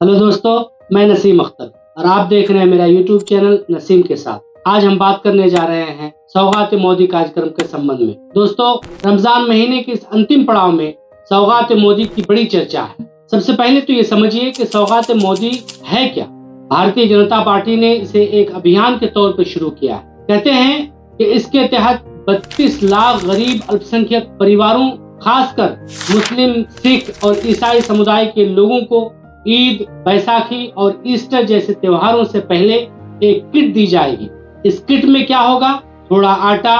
Hello दोस्तों, मैं नसीम अख्तर और आप देख रहे हैं मेरा YouTube चैनल नसीम के साथ। आज हम बात करने जा रहे हैं सौगात मोदी कार्यक्रम के संबंध में। दोस्तों, रमजान महीने के इस अंतिम पड़ाव में सौगात मोदी की बड़ी चर्चा है। सबसे पहले तो ये समझिए कि सौगात मोदी है क्या। भारतीय जनता पार्टी ने इसे एक अभियान के तौर पर शुरू किया है। कहते हैं कि इसके तहत 32 लाख गरीब अल्पसंख्यक परिवारों, खासकर मुस्लिम, सिख और ईसाई समुदाय के लोगों को ईद, बैसाखी और ईस्टर जैसे त्योहारों से पहले एक किट दी जाएगी। इस किट में क्या होगा? थोड़ा आटा,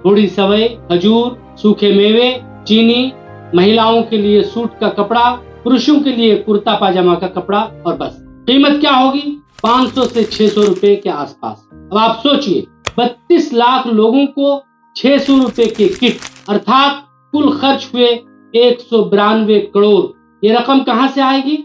थोड़ी सेवई, खजूर, सूखे मेवे, चीनी, महिलाओं के लिए सूट का कपड़ा, पुरुषों के लिए कुर्ता पाजामा का कपड़ा और बस। कीमत क्या होगी? 500 से 600 रुपए के आसपास। अब आप सोचिए, 32 लाख लोगों को 600 रुपए के किट, अर्थात कुल खर्च हुए 192 करोड़। ये रकम कहां से आएगी?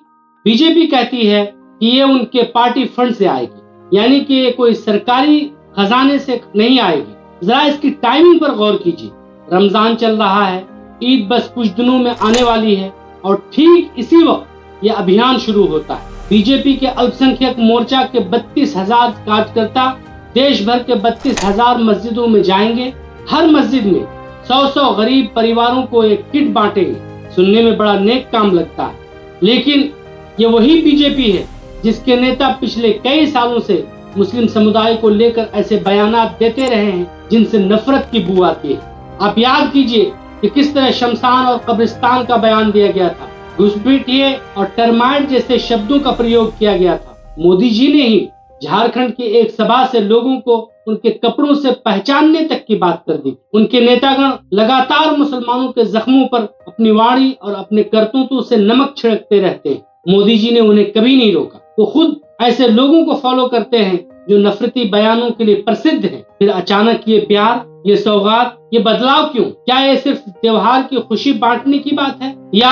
बीजेपी कहती है कि ये उनके पार्टी फंड से आएगी, यानी कि ये कोई सरकारी खजाने से नहीं आएगी। जरा इसकी टाइमिंग पर गौर कीजिए। रमजान चल रहा है, ईद बस कुछ दिनों में आने वाली है और ठीक इसी वक्त ये अभियान शुरू होता है। बीजेपी के अल्पसंख्यक मोर्चा के 32,000 कार्यकर्ता देश भर के 32,000 मस्जिदों में जाएंगे। हर मस्जिद में 100 गरीब परिवारों को एक किट बांटेंगे। सुनने में बड़ा नेक काम लगता है, लेकिन ये वही बीजेपी है जिसके नेता पिछले कई सालों से मुस्लिम समुदाय को लेकर ऐसे बयानात देते रहे हैं जिनसे नफरत की बू आती है। आप याद कीजिए कि किस तरह शमशान और कब्रिस्तान का बयान दिया गया था, घुसपैठिए और टर्माइट जैसे शब्दों का प्रयोग किया गया था। मोदी जी ने ही झारखंड की एक सभा से लोगों को उनके कपड़ों से पहचानने तक की बात कर दी। उनके नेतागण लगातार मुसलमानों के जख्मों पर अपनी वाणी और अपने करतूतों से नमक छिड़कते रहते हैं। मोदी जी ने उन्हें कभी नहीं रोका। वो खुद ऐसे लोगों को फॉलो करते हैं जो नफरती बयानों के लिए प्रसिद्ध हैं। फिर अचानक ये प्यार, ये सौगात, ये बदलाव क्यों? क्या ये सिर्फ त्योहार की खुशी बांटने की बात है या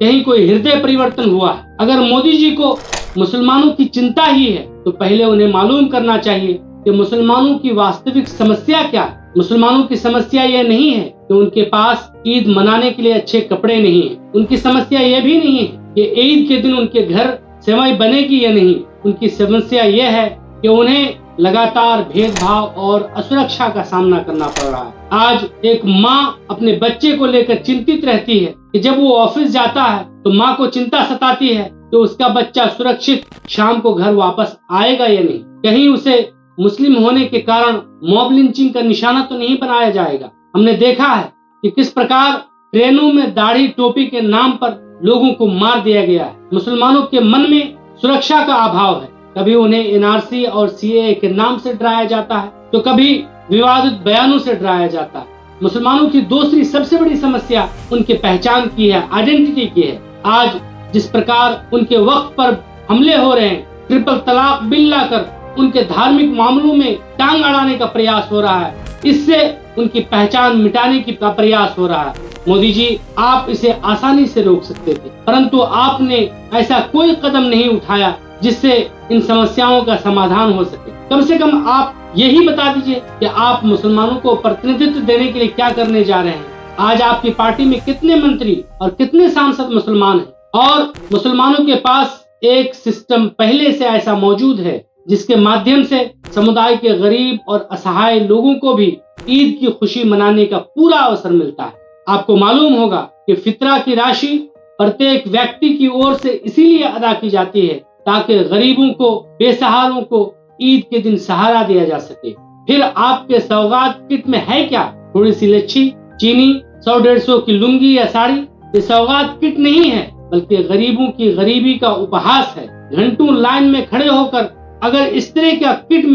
कहीं कोई हृदय परिवर्तन हुआ है? अगर मोदी जी को मुसलमानों की चिंता ही है तो पहले उन्हें मालूम करना चाहिए कि मुसलमानों की वास्तविक समस्या क्या है। मुसलमानों की समस्या यह नहीं है कि उनके पास ईद मनाने के लिए अच्छे कपड़े नहीं है। उनकी समस्या यह भी नहीं है कि ईद के दिन उनके घर सेवई बनेगी या नहीं। उनकी समस्या यह है कि उन्हें लगातार भेदभाव और असुरक्षा का सामना करना पड़ रहा है। आज एक माँ अपने बच्चे को लेकर चिंतित रहती है कि जब वो ऑफिस जाता है तो माँ को चिंता सताती है कि उसका बच्चा सुरक्षित शाम को घर वापस आएगा या नहीं। कहीं उसे मुस्लिम होने के कारण मॉब लिंचिंग का निशाना तो नहीं बनाया जाएगा। हमने देखा है कि किस प्रकार ट्रेनों में दाढ़ी टोपी के नाम पर लोगों को मार दिया गया है। मुसलमानों के मन में सुरक्षा का अभाव है। कभी उन्हें एनआरसी और सीएए के नाम से डराया जाता है तो कभी विवादित बयानों से डराया जाता है। मुसलमानों की दूसरी सबसे बड़ी समस्या उनके पहचान की है, आइडेंटिटी की है। आज जिस प्रकार उनके वक्त पर हमले हो रहे हैं, ट्रिपल तलाक बिल लाकर उनके धार्मिक मामलों में टांग अड़ाने का प्रयास हो रहा है, इससे उनकी पहचान मिटाने की प्रयास हो रहा है। मोदी जी, आप इसे आसानी से रोक सकते थे, परंतु आपने ऐसा कोई कदम नहीं उठाया जिससे इन समस्याओं का समाधान हो सके। कम से कम आप यही बता दीजिए कि आप मुसलमानों को प्रतिनिधित्व देने के लिए क्या करने जा रहे हैं। आज आपकी पार्टी में कितने मंत्री और कितने सांसद मुसलमान हैं? और मुसलमानों के पास एक सिस्टम पहले से ऐसा मौजूद है जिसके माध्यम से समुदाय के गरीब और असहाय लोगों को भी ईद की खुशी मनाने का पूरा अवसर मिलता है। आपको मालूम होगा कि फितरा की राशि प्रत्येक व्यक्ति की ओर से इसीलिए अदा की जाती है ताकि गरीबों को, बेसहारों को ईद के दिन सहारा दिया जा सके। फिर आपके सौगात किट में है क्या? थोड़ी सी लच्छी, चीनी, 100-150 की लुंगी या साड़ी? ये सौगात किट नहीं है, बल्कि गरीबों की गरीबी का उपहास है। घंटों लाइन में खड़े होकर अगर इस तरह का किट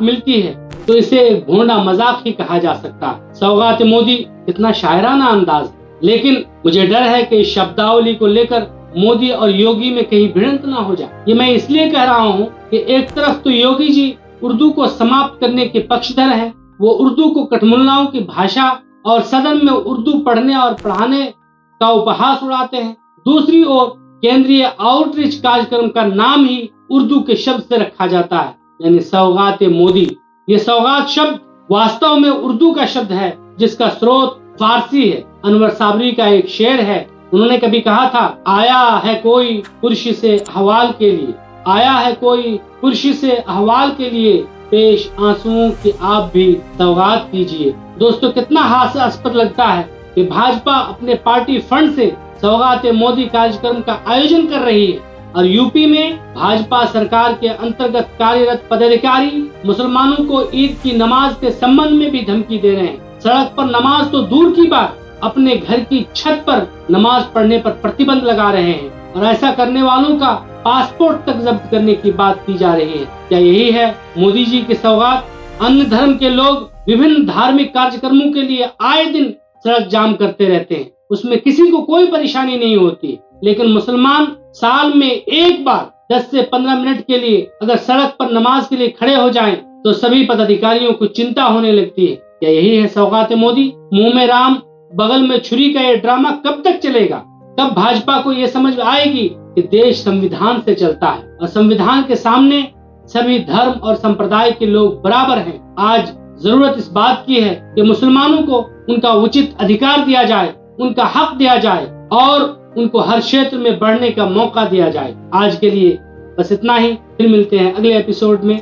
मिलती है तो इसे एक भोंडा मजाक ही कहा जा सकता है। सौगात मोदी कितना शायराना अंदाज है, लेकिन मुझे डर है कि इस शब्दावली को लेकर मोदी और योगी में कहीं भिड़ंत ना हो जाए। ये मैं इसलिए कह रहा हूँ कि एक तरफ तो योगी जी उर्दू को समाप्त करने के पक्षधर हैं, वो उर्दू को कठमुल्लाओं की भाषा और सदन में उर्दू पढ़ने और पढ़ाने का उपहास उड़ाते हैं। दूसरी ओर केंद्रीय आउटरीच कार्यक्रम का नाम ही उर्दू के शब्द से रखा जाता है, यानी सौगात मोदी। ये सौगात शब्द वास्तव में उर्दू का शब्द है जिसका स्रोत फारसी है। अनवर साबरी का एक शेर है उन्होंने कभी कहा था, आया है कोई कुर्सी से अहवाल के लिए, आया है कोई कुर्सी से अहवाल के लिए, पेश आंसुओं की आप भी सौगात कीजिए। दोस्तों, कितना हास्यास्पद लगता है कि भाजपा अपने पार्टी फंड से सौगात मोदी कार्यक्रम का आयोजन कर रही है और यूपी में भाजपा सरकार के अंतर्गत कार्यरत पदाधिकारी मुसलमानों को ईद की नमाज के संबंध में भी धमकी दे रहे हैं। सड़क पर नमाज तो दूर की बात, अपने घर की छत पर नमाज पढ़ने पर प्रतिबंध लगा रहे हैं और ऐसा करने वालों का पासपोर्ट तक जब्त करने की बात की जा रही है। क्या यही है मोदी जी की सौगात? अन्य धर्म के लोग विभिन्न धार्मिक कार्यक्रमों के लिए आए दिन सड़क जाम करते रहते हैं, उसमें किसी को कोई परेशानी नहीं होती, लेकिन मुसलमान साल में एक बार 10 से 15 मिनट के लिए अगर सड़क पर नमाज के लिए खड़े हो जाएं, तो सभी पदाधिकारियों को चिंता होने लगती है। क्या यही है सौगात मोदी? मुंह में राम बगल में छुरी का ये ड्रामा कब तक चलेगा? कब भाजपा को ये समझ आएगी कि देश संविधान से चलता है और संविधान के सामने सभी धर्म और संप्रदाय के लोग बराबर हैं। आज जरूरत इस बात की है कि मुसलमानों को उनका उचित अधिकार दिया जाए, उनका हक दिया जाए और उनको हर क्षेत्र में बढ़ने का मौका दिया जाए। आज के लिए बस इतना ही, फिर मिलते हैं अगले एपिसोड में।